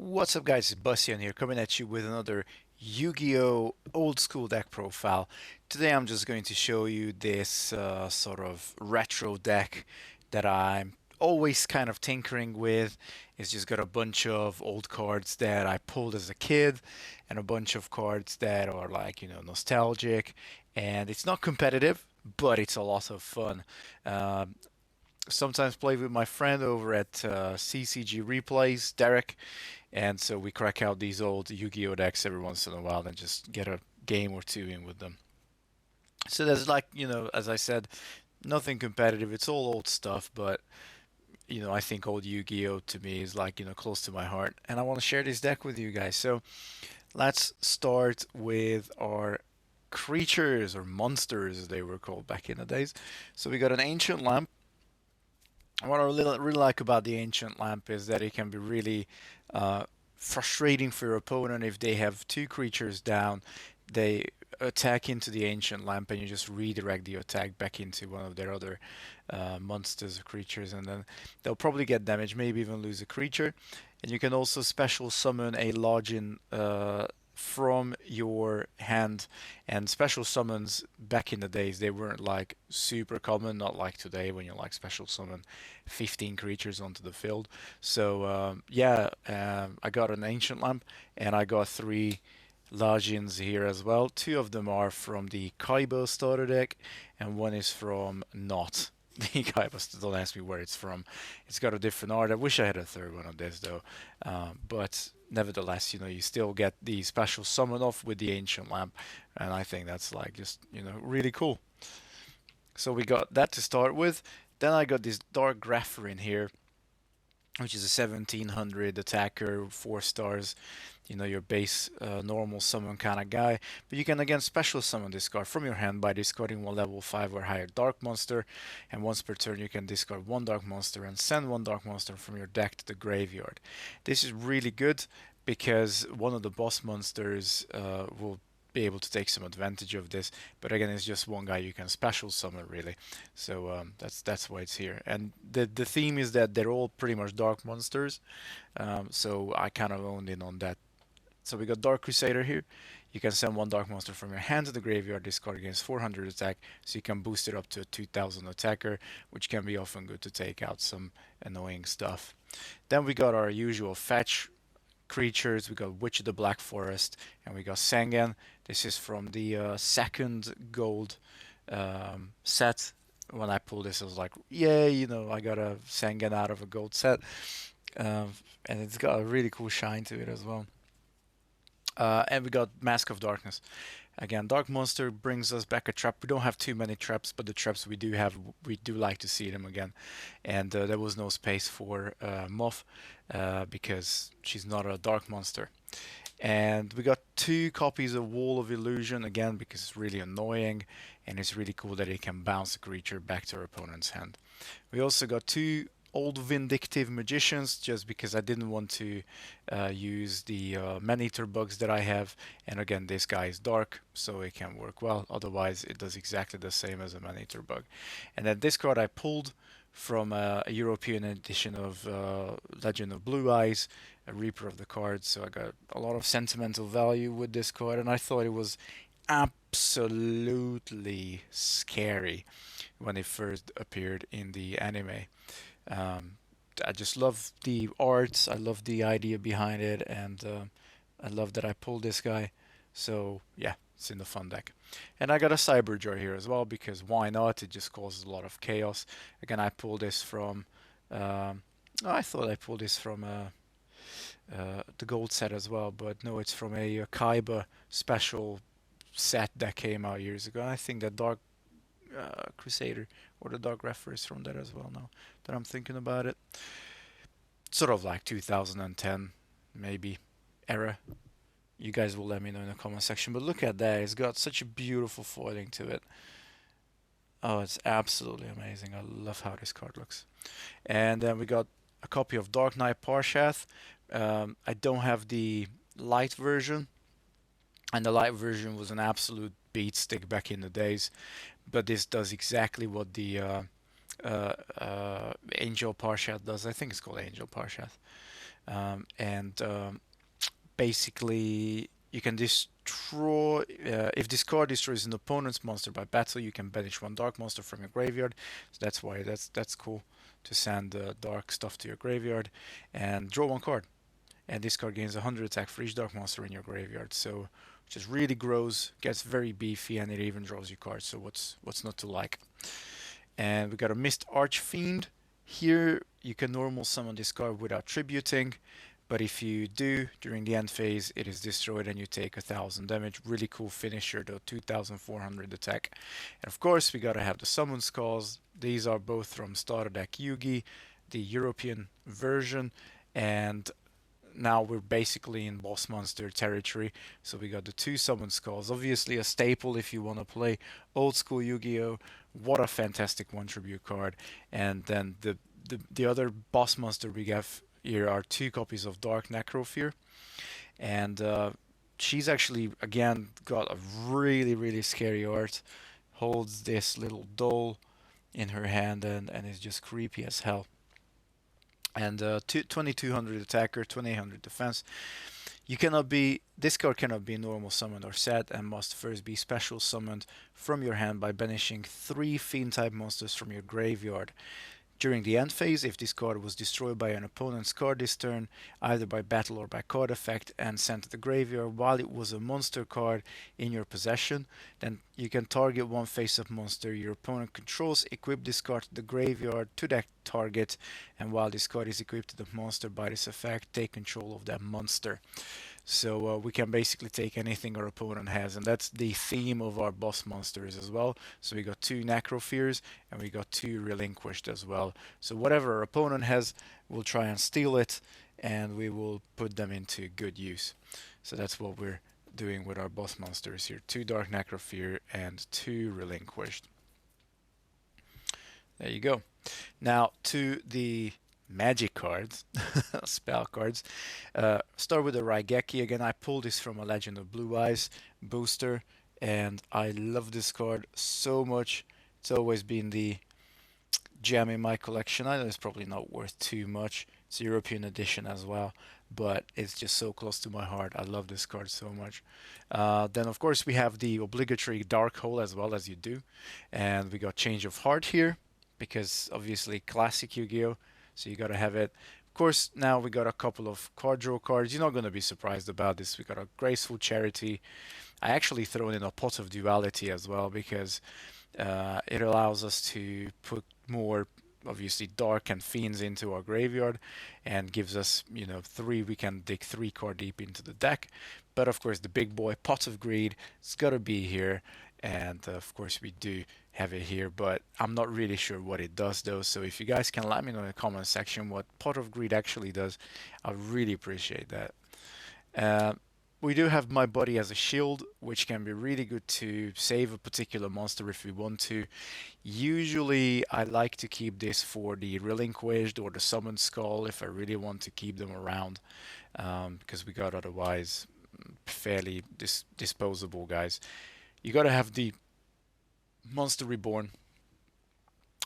What's up guys, it's Bussian here coming at you with another Yu-Gi-Oh! Old School deck profile. Today I'm just going to show you this sort of retro deck that I'm always kind of tinkering with. It's just got a bunch of old cards that I pulled as a kid and a bunch of cards that are like, nostalgic, and it's not competitive, but it's a lot of fun. Um, Sometimes play with my friend over at CCG Replays, Derek, and so we crack out these old Yu-Gi-Oh decks every once in a while and just get a game or two in with them. So there's like, as I said, nothing competitive. It's all old stuff, but I think old Yu-Gi-Oh to me is like, close to my heart, and I want to share this deck with you guys. So let's start with our creatures or monsters as they were called back in the days. So we got an ancient lamp. What I really like about the Ancient Lamp is that it can be really frustrating for your opponent if they have two creatures down. They attack into the Ancient Lamp and you just redirect the attack back into one of their other monsters or creatures, and then they'll probably get damage, maybe even lose a creature. And you can also special summon a Login from your hand, and special summons back in the days they weren't like super common, not like today when you like special summon 15 creatures onto the field. So I got an ancient lamp and I got three Lajins here as well. Two of them are from the Kaiba starter deck and one is from not the Kaiba. Don't ask me where it's from. It's got a different art. I wish I had a third one of this though. But nevertheless, you still get the special summon off with the ancient lamp, and I think that's like just really cool. So we got that to start with. Then I got this Dark Grapher in here, which is a 1700 attacker, 4 stars, your base normal summon kind of guy. But you can again special summon this card from your hand by discarding one level 5 or higher dark monster, and once per turn you can discard one dark monster and send one dark monster from your deck to the graveyard. This is really good because one of the boss monsters will be able to take some advantage of this. But again, it's just one guy you can special summon really. So that's why it's here. And the theme is that they're all pretty much dark monsters. So I kind of owned in on that. So we got Dark Crusader here. You can send one dark monster from your hand to the graveyard. This card gains 400 attack, so you can boost it up to a 2000 attacker, which can be often good to take out some annoying stuff. Then we got our usual fetch creatures. We got Witch of the Black Forest, and we got Sangan. This is from the second gold set. When I pulled this, I was like, "Yay!" I got a Sangan out of a gold set, and it's got a really cool shine to it as well. And we got Mask of Darkness. Again, Dark Monster brings us back a trap. We don't have too many traps, but the traps we do have, we do like to see them again. And there was no space for Moth because she's not a Dark Monster. And we got two copies of Wall of Illusion, again, because it's really annoying, and it's really cool that it can bounce a creature back to our opponent's hand. We also got two old Vindictive Magicians, just because I didn't want to use the Man-Eater bugs that I have. And again, this guy is dark, so it can work well. Otherwise, it does exactly the same as a Man-Eater bug. And then this card I pulled from a European edition of Legend of Blue Eyes, a Reaper of the Cards. So I got a lot of sentimental value with this card, and I thought it was absolutely scary when it first appeared in the anime. Um, I just love the art. I love the idea behind it, and I love that I pulled this guy. So yeah, it's in the fun deck. And I got a Cyberjar here as well because why not? It just causes a lot of chaos. Again, I pulled this from. I thought I pulled this from the gold set as well, but no, it's from a Kaiba special set that came out years ago. I think that Dark Crusader or the Dark Refer is from that as well now that I'm thinking about it. Sort of like 2010 maybe era. You guys will let me know in the comment section. But look at that. It's got such a beautiful foiling to it. Oh, it's absolutely amazing. I love how this card looks. And then we got a copy of Dark Knight Parshath. I don't have the light version, and the light version was an absolute beat stick back in the days. But this does exactly what the Angel Parshath does. I think it's called Angel Parshath. And basically you can destroy if this card destroys an opponent's monster by battle, you can banish one dark monster from your graveyard. So that's why that's cool to send dark stuff to your graveyard and draw one card. And this card gains 100 attack for each dark monster in your graveyard. So just really grows, gets very beefy, and it even draws you cards. So what's not to like? And we got a Mist Archfiend. Here you can normal summon this card without tributing, but if you do during the end phase, it is destroyed and you take 1000 damage. Really cool finisher though, 2400 attack. And of course we gotta have the summon skulls. These are both from starter deck Yugi, the European version, and now we're basically in boss monster territory. So we got the two summon skulls, obviously a staple if you want to play old school Yu-Gi-Oh. What a fantastic one tribute card. And then the other boss monster we have here are two copies of Dark Necrofear, and she's actually again got a really scary art. Holds this little doll in her hand and is just creepy as hell. And 2200 attacker, 2800 defense. You cannot be This card cannot be normal summoned or set and must first be special summoned from your hand by banishing 3 fiend type monsters from your graveyard. During the end phase, if this card was destroyed by an opponent's card this turn, either by battle or by card effect, and sent to the graveyard while it was a monster card in your possession, then you can target one face-up monster your opponent controls, equip this card to the graveyard to that target, and while this card is equipped to the monster by this effect, take control of that monster. So we can basically take anything our opponent has, and that's the theme of our boss monsters as well. So we got 2 Necrofears and we got 2 Relinquished as well. So whatever our opponent has, we'll try and steal it, and we will put them into good use. So that's what we're doing with our boss monsters here: 2 Dark Necrofear and 2 Relinquished. There you go. Now to the magic cards, spell cards. Start with the Raigeki again. I pulled this from a Legend of Blue Eyes booster, and I love this card so much. It's always been the gem in my collection. I know it's probably not worth too much. It's a European edition as well, but it's just so close to my heart. I love this card so much. Then of course we have the obligatory Dark Hole as well, as you do, and we got Change of Heart here because obviously classic Yu-Gi-Oh! So you gotta have it. Of course, now we got a couple of card draw cards. You're not gonna be surprised about this. We got a Graceful Charity. I actually thrown in a Pot of Duality as well because it allows us to put more obviously dark and fiends into our graveyard and gives us, three, we can dig 3 card deep into the deck. But of course the big boy Pot of Greed, it's got to be here, and of course we do have it here, but I'm not really sure what it does though. So if you guys can let me know in the comment section what Pot of Greed actually does, I really appreciate that. uh, we do have My Body as a shield, which can be really good to save a particular monster if we want to. Usually, I like to keep this for the Relinquished or the Summoned Skull if I really want to keep them around, because we got otherwise fairly disposable guys. You gotta have the Monster Reborn,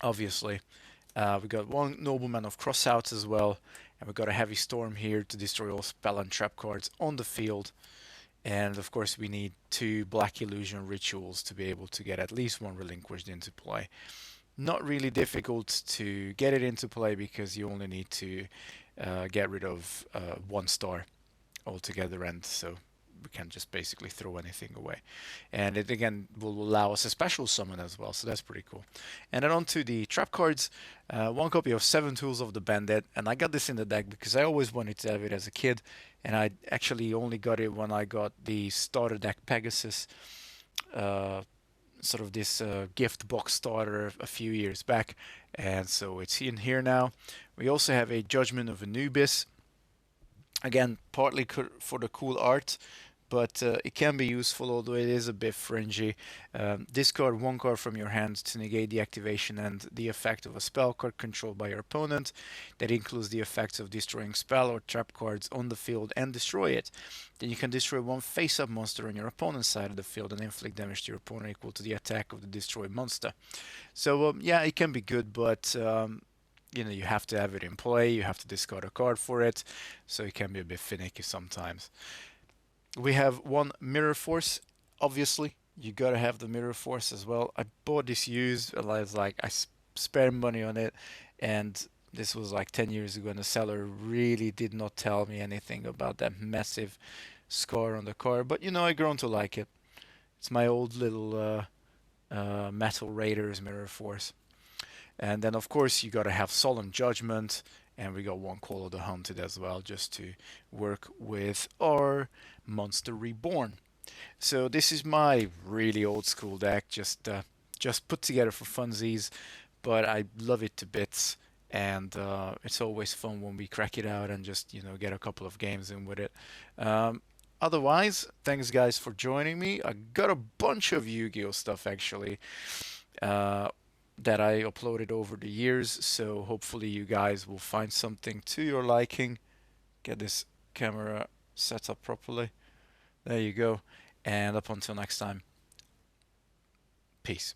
obviously. We got one Nobleman of Crossouts as well, and we got a Heavy Storm here to destroy all spell and trap cards on the field. And of course, we need 2 Black Illusion rituals to be able to get at least one Relinquished into play. Not really difficult to get it into play because you only need to get rid of 1 star altogether, and so we can just basically throw anything away. And it again will allow us a special summon as well, so that's pretty cool. And then on to the trap cards. 1 copy of 7 Tools of the Bandit, and I got this in the deck because I always wanted to have it as a kid, and I actually only got it when I got the starter deck Pegasus, uh, sort of this gift box starter a few years back, and so it's in here now. We also have a Judgment of Anubis, again partly for the cool art, but it can be useful, although it is a bit fringy. Discard 1 card from your hand to negate the activation and the effect of a spell card controlled by your opponent. That includes the effects of destroying spell or trap cards on the field and destroy it. Then you can destroy 1 face-up monster on your opponent's side of the field and inflict damage to your opponent equal to the attack of the destroyed monster. So yeah, it can be good, but you have to have it in play. You have to discard a card for it, so it can be a bit finicky sometimes. We have one Mirror Force, obviously. You gotta have the Mirror Force as well. I bought this used, and I was like, spare money on it, and this was like 10 years ago, and the seller really did not tell me anything about that massive scar on the car. But I grown to like it. It's my old little Metal Raiders Mirror Force. And then, of course, you gotta have Solemn Judgment, and we got one Call of the Hunted as well, just to work with our Monster Reborn. So this is my really old school deck, just put together for funsies, but I love it to bits, and it's always fun when we crack it out and just get a couple of games in with it. Um, Otherwise, thanks guys for joining me. I got a bunch of Yu-Gi-Oh stuff actually. Uh, that I uploaded over the years, so hopefully you guys will find something to your liking. Get this camera set up properly. There you go. And up until next time, peace.